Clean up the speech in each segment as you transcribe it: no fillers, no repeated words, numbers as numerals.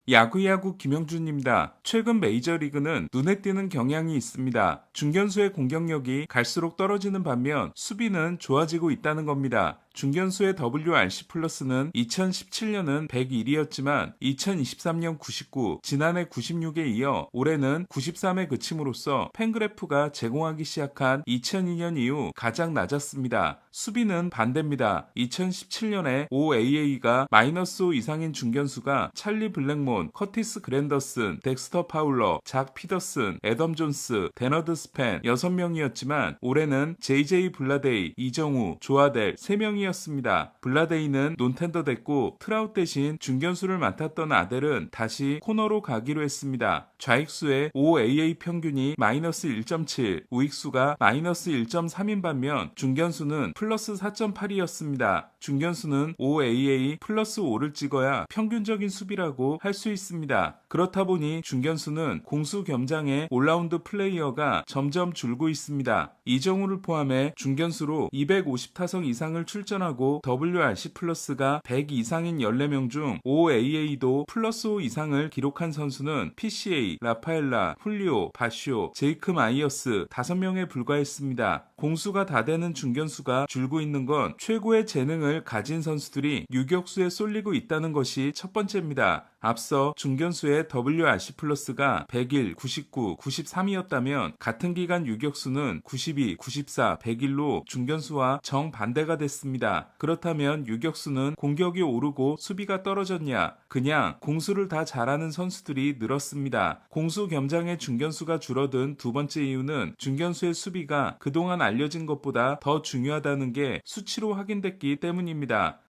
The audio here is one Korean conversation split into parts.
야구야구 김영준입니다. 최근 메이저리그는 눈에 띄는 경향이 있습니다. 중견수의 공격력이 갈수록 떨어지는 반면 수비는 좋아지고 있다는 겁니다. 중견수의 WRC 플러스는 2017년은 101이었지만 2023년 99, 지난해 96에 이어 올해는 93에 그침으로써 팬그래프가 제공하기 시작한 2002년 이후 가장 낮았습니다. 수비는 반대입니다. 2017년에 OAA가 -5 이상인 중견수가 찰리 블랙몬, 커티스 그랜더슨, 덱스터 파울러, 작 피더슨, 애덤 존스, 데너드 스펜 6명이었지만 올해는 JJ 블라데이, 이정우, 조아델 3명이었습니다. 블라데이는 논텐더 됐고 트라웃 대신 중견수를 맡았던 아델은 다시 코너로 가기로 했습니다. 좌익수의 OAA 평균이 -1.7, 우익수가 -1.3인 반면 중견수는 플러스 4.8이었습니다. 중견수는 OAA 플러스 5를 찍어야 평균적인 수비라고 할 수 있습니다. 그렇다 보니 중견수는 공수 겸장의 올라운드 플레이어가 점점 줄고 있습니다. 이정우를 포함해 중견수로 250타석 이상을 출전하고 WRC 플러스가 100 이상인 14명 중 OAA도 플러스 5 이상을 기록한 선수는 PCA, 라파엘라, 훌리오, 바쇼, 제이크 마이어스 5명에 불과했습니다. 공수가 다 되는 중견수가 줄고 있는 건 최고의 재능을 가진 선수들이 유격수에 쏠리고 있다는 것이 첫 번째입니다. 앞서 중견수의 WRC 플러스가 101, 99, 93이었다면 같은 기간 유격수는 92, 94, 101로 중견수와 정반대가 됐습니다. 그렇다면 유격수는 공격이 오르고 수비가 떨어졌냐? 그냥 공수를 다 잘하는 선수들이 늘었습니다. 공수 겸장의 중견수가 줄어든 두 번째 이유는 중견수의 수비가 그동안 알려진 것보다 더 중요하다는 게 수치로 확인됐기 때문입니다.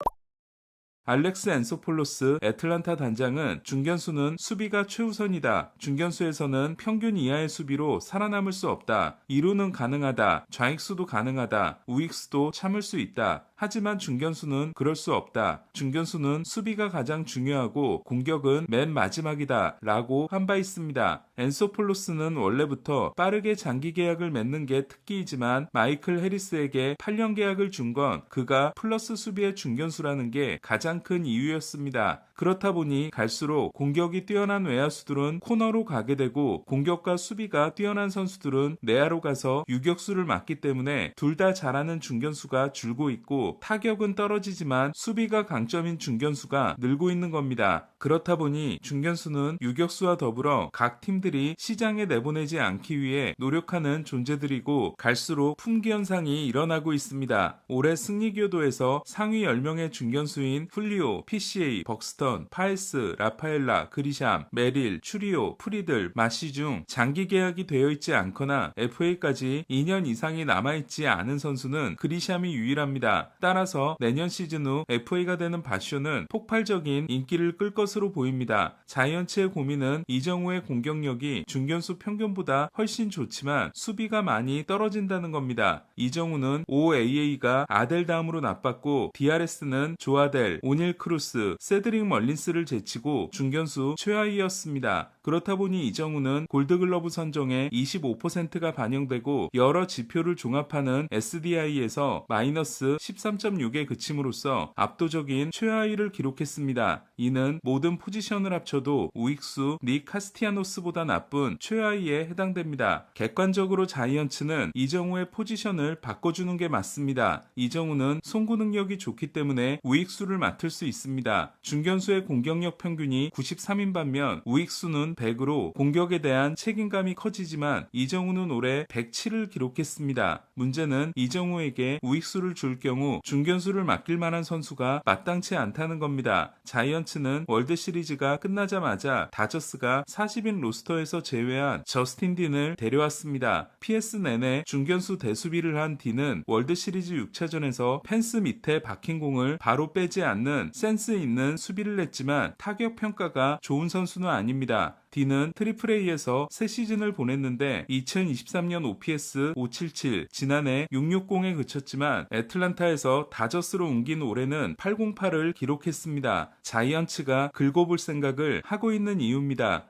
알렉스 앤소폴로스 애틀란타 단장은 중견수는 수비가 최우선이다. 중견수에서는 평균 이하의 수비로 살아남을 수 없다. 2루는 가능하다. 좌익수도 가능하다. 우익수도 참을 수 있다. 하지만 중견수는 그럴 수 없다. 중견수는 수비가 가장 중요하고 공격은 맨 마지막이다. 라고 한 바 있습니다. 앤소폴로스는 원래부터 빠르게 장기 계약을 맺는 게 특기이지만 마이클 해리스에게 8년 계약을 준 건 그가 플러스 수비의 중견수라는 게 가장 큰 이유였습니다. 그렇다 보니 갈수록 공격이 뛰어난 외야수들은 코너로 가게 되고 공격과 수비가 뛰어난 선수들은 내야로 가서 유격수를 맡기 때문에 둘 다 잘하는 중견수가 줄고 있고 타격은 떨어지지만 수비가 강점인 중견수가 늘고 있는 겁니다. 그렇다 보니 중견수는 유격수와 더불어 각 팀들이 시장에 내보내지 않기 위해 노력하는 존재들이고 갈수록 품귀 현상이 일어나고 있습니다. 올해 승리교도에서 상위 10명의 중견수인 훌리오, PCA, 벅스턴, 파에스, 라파엘라, 그리샴, 메릴, 추리오, 프리들, 마시 중 장기 계약이 되어 있지 않거나 FA까지 2년 이상이 남아있지 않은 선수는 그리샴이 유일합니다. 따라서 내년 시즌 후 FA가 되는 바쇼는 폭발적인 인기를 끌 것으로 보입니다. 자이언츠의 고민은 이정우의 공격력이 중견수 평균보다 훨씬 좋지만 수비가 많이 떨어진다는 겁니다. 이정우는 OAA가 아델 다음으로 나빴고 DRS는 조아델, 오닐 크루스, 세드릭 멀린스를 제치고 중견수 최하위였습니다. 그렇다 보니 이정우는 골드글러브 선정에 25%가 반영되고 여러 지표를 종합하는 SDI에서 마이너스 13.6에 그침으로써 압도적인 최하위를 기록했습니다. 이는 모든 포지션을 합쳐도 우익수 닉 카스티아노스보다 나쁜 최하위에 해당됩니다. 객관적으로 자이언츠는 이정우의 포지션을 바꿔주는 게 맞습니다. 이정우는 송구 능력이 좋기 때문에 우익수를 맡을 수 있습니다. 중견수의 공격력 평균이 93인 반면 우익수는 100으로 공격에 대한 책임감이 커지지만 이정우는 올해 107을 기록했습니다. 문제는 이정우에게 우익수를 줄 경우 중견수를 맡길 만한 선수가 마땅치 않다는 겁니다. 자이언츠는 월드시리즈가 끝나자마자 다저스가 40인 로스터에서 제외한 저스틴 딘을 데려왔습니다. PS 내내 중견수 대수비를 한 딘은 월드시리즈 6차전에서 펜스 밑에 박힌 공을 바로 빼지 않는 센스 있는 수비를 냈지만 타격 평가가 좋은 선수는 아닙니다. 딘은 트리플A에서 새 시즌을 보냈는데 2023년 OPS 577, 지난해 660에 그쳤지만 애틀란타에서 다저스로 옮긴 올해는 808을 기록했습니다. 자이언츠가 긁어볼 생각을 하고 있는 이유입니다.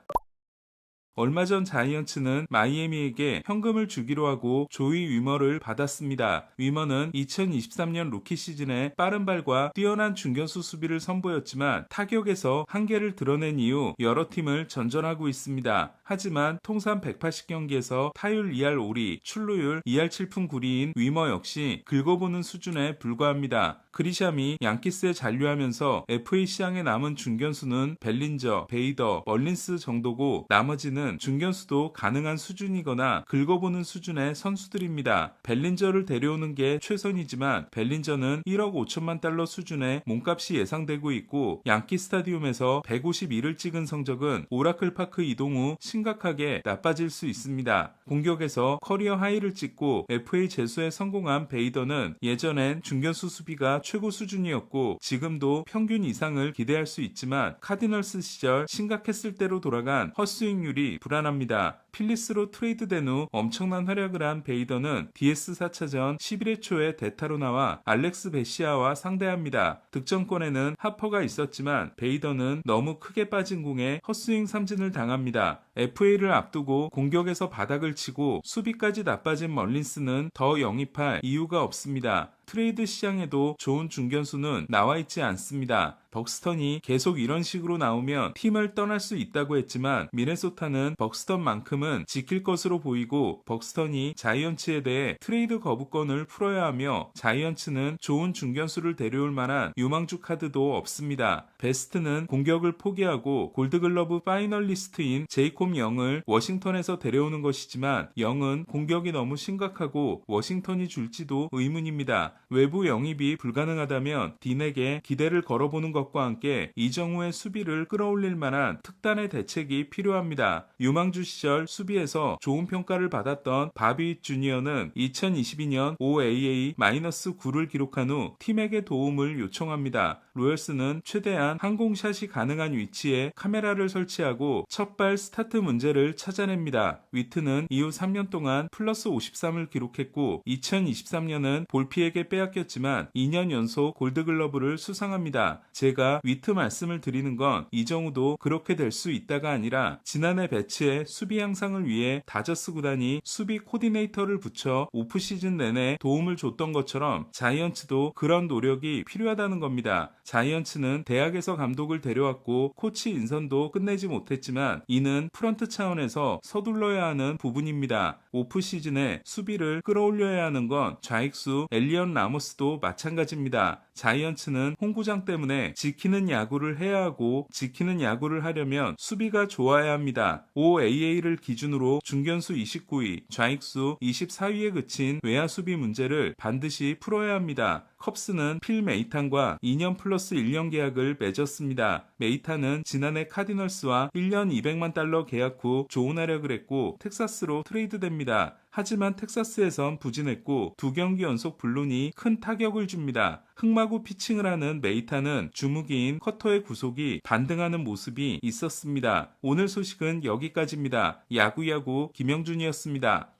얼마 전 자이언츠는 마이애미에게 현금을 주기로 하고 조이 위머를 받았습니다. 위머는 2023년 루키 시즌에 빠른 발과 뛰어난 중견수 수비를 선보였지만 타격에서 한계를 드러낸 이후 여러 팀을 전전하고 있습니다. 하지만 통산 180경기에서 타율 2할 5리, 출루율 2할 7푼 9리인 위머 역시 긁어보는 수준에 불과합니다. 그리샴이 양키스에 잔류하면서 FA 시장에 남은 중견수는 벨린저, 베이더, 멀린스 정도고 나머지는 중견수도 가능한 수준이거나 긁어보는 수준의 선수들입니다. 벨린저를 데려오는 게 최선이지만 벨린저는 1억 5천만 달러 수준의 몸값이 예상되고 있고 양키 스타디움에서 151을 찍은 성적은 오라클 파크 이동 후 심각하게 나빠질 수 있습니다. 공격에서 커리어 하이를 찍고 FA 재수에 성공한 베이더는 예전엔 중견수 수비가 최고 수준이었고 지금도 평균 이상을 기대할 수 있지만 카디널스 시절 심각했을 때로 돌아간 헛스윙률이 불안합니다. 필리스로 트레이드된 후 엄청난 활약을 한 베이더는 DS 4차전 11회 초에 대타로 나와 알렉스 베시아와 상대합니다. 득점권에는 하퍼가 있었지만 베이더는 너무 크게 빠진 공에 헛스윙 삼진을 당합니다. FA를 앞두고 공격에서 바닥을 치고 수비까지 나빠진 멀린스는 더 영입할 이유가 없습니다. 트레이드 시장에도 좋은 중견수는 나와 있지 않습니다. 벅스턴이 계속 이런 식으로 나오면 팀을 떠날 수 있다고 했지만 미네소타는 벅스턴만큼은 지킬 것으로 보이고 벅스턴이 자이언츠에 대해 트레이드 거부권을 풀어야 하며 자이언츠는 좋은 중견수를 데려올 만한 유망주 카드도 없습니다. 베스트는 공격을 포기하고 골드글러브 파이널리스트인 제이콥 영을 워싱턴에서 데려오는 것이지만 영은 공격이 너무 심각하고 워싱턴이 줄지도 의문입니다. 외부 영입이 불가능하다면 딘에게 기대를 걸어보는 것과 함께 이정후의 수비를 끌어올릴 만한 특단의 대책이 필요합니다. 유망주 시절 수비에서 좋은 평가를 받았던 바비 주니어는 2022년 OAA-9를 기록한 후 팀에게 도움을 요청합니다. 로열스는 최대한 항공샷이 가능한 위치에 카메라를 설치하고 첫발 스타트 문제를 찾아냅니다. 위트는 이후 3년 동안 플러스 53을 기록했고 2023년은 볼피에게 빼앗겼지만 2년 연속 골드글러브를 수상합니다. 제가 위트 말씀을 드리는 건 이정우도 그렇게 될 수 있다가 아니라 지난해 배치의 수비 향상을 위해 다저스 구단이 수비 코디네이터를 붙여 오프시즌 내내 도움을 줬던 것처럼 자이언츠도 그런 노력이 필요하다는 겁니다. 자이언츠는 대학에서 감독을 데려왔고 코치 인선도 끝내지 못했지만 이는 프런트 차원에서 서둘러야 하는 부분입니다. 오프시즌에 수비를 끌어올려야 하는 건 좌익수 엘리언 라모스도 마찬가지입니다. 자이언츠는 홍구장 때문에 지키는 야구를 해야 하고 지키는 야구를 하려면 수비가 좋아야 합니다. OAA를 기준으로 중견수 29위, 좌익수 24위에 그친 외야 수비 문제를 반드시 풀어야 합니다. 컵스는 필 메이탄과 2년 플러스 1년 계약을 맺었습니다. 메이탄은 지난해 카디널스와 1년 200만 달러 계약 후 좋은 활약을 했고 텍사스로 트레이드됩니다. 하지만 텍사스에선 부진했고 2경기 연속 불룬이 큰 타격을 줍니다. 흑마구 피칭을 하는 메이탄은 주무기인 커터의 구속이 반등하는 모습이 있었습니다. 오늘 소식은 여기까지입니다. 야구야구 김영준이었습니다.